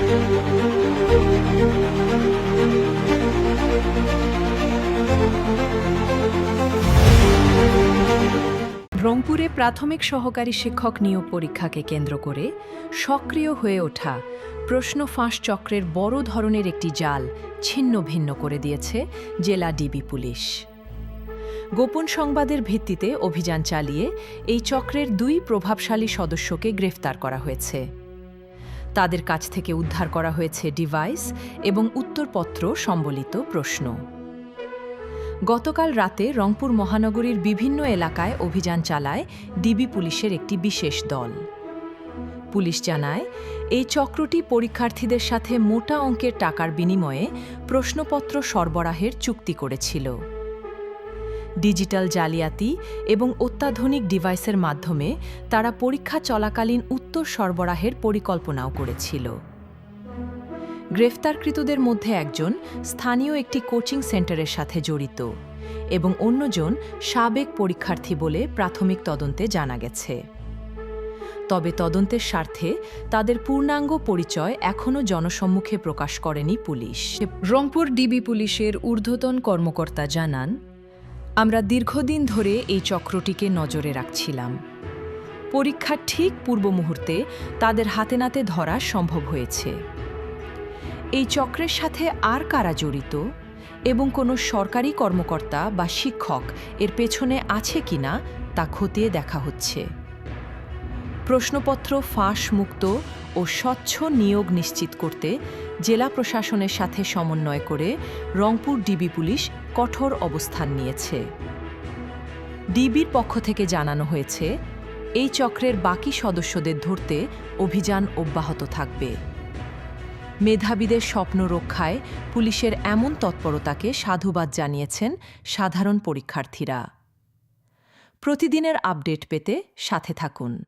রংপুরে প্রাথমিক সহকারী শিক্ষক নিয়োগ পরীক্ষাকে কেন্দ্র করে সক্রিয় হয়ে ওঠা প্রশ্ন ফাঁস চক্রের বড় ধরনের একটি জাল ছিন্ন ভিন্ন করে দিয়েছে জেলা ডিবি পুলিশ। গোপন সংবাদের ভিত্তিতে অভিযান চালিয়ে এই চক্রের 2 প্রভাবশালী সদস্যকে গ্রেফতার করা হয়েছে। তাদের কাছ থেকে উদ্ধার করা হয়েছে ডিভাইস এবং উত্তরপত্র সম্বলিত প্রশ্ন। গতকাল রাতে রংপুর মহানগরীর বিভিন্ন এলাকায় অভিযান চালায় ডিবি পুলিশের একটি বিশেষ দল। পুলিশ জানায়, এই চক্রটি পরীক্ষার্থীদের সাথে মোটা অঙ্কের টাকার বিনিময়ে প্রশ্নপত্র সরবরাহের চুক্তি করেছিল। ডিজিটাল জালিয়াতি এবং অত্যাধুনিক ডিভাইসের মাধ্যমে তারা পরীক্ষা চলাকালীন উত্তর সরবরাহের পরিকল্পনাও করেছিল। গ্রেফতারকৃতদের মধ্যে একজন স্থানীয় একটি কোচিং সেন্টারের সাথে জড়িত এবং অন্যজন সাবেক পরীক্ষার্থী বলে প্রাথমিক তদন্তে জানা গেছে। তবে তদন্তের স্বার্থে তাদের পূর্ণাঙ্গ পরিচয় এখনও জনসম্মুখে প্রকাশ করেনি পুলিশ। রংপুর ডিবি পুলিশের ঊর্ধ্বতন কর্মকর্তা জানান, আমরা দীর্ঘদিন ধরে এই চক্রটিকে নজরে রাখছিলাম। পরীক্ষার ঠিক পূর্ব মুহূর্তে তাদের হাতে নাতে ধরা সম্ভব হয়েছে। এই চক্রের সাথে আর কারা জড়িত এবং কোনো সরকারি কর্মকর্তা বা শিক্ষক এর পেছনে আছে কিনা তা খতিয়ে দেখা হচ্ছে। প্রশ্নপত্র ফাঁস মুক্ত ও স্বচ্ছ নিয়োগ নিশ্চিত করতে জেলা প্রশাসনের সাথে সমন্বয় করে রংপুর ডিবি পুলিশ কঠোর অবস্থান নিয়েছে। ডিবির পক্ষ থেকে জানানো হয়েছে, এই চক্রের বাকি সদস্যদের ধরতে অভিযান অব্যাহত থাকবে। মেধাবীদের স্বপ্ন রক্ষায় পুলিশের এমন তৎপরতাকে সাধুবাদ জানিয়েছেন সাধারণ পরীক্ষার্থীরা। প্রতিদিনের আপডেট পেতে সাথে থাকুন।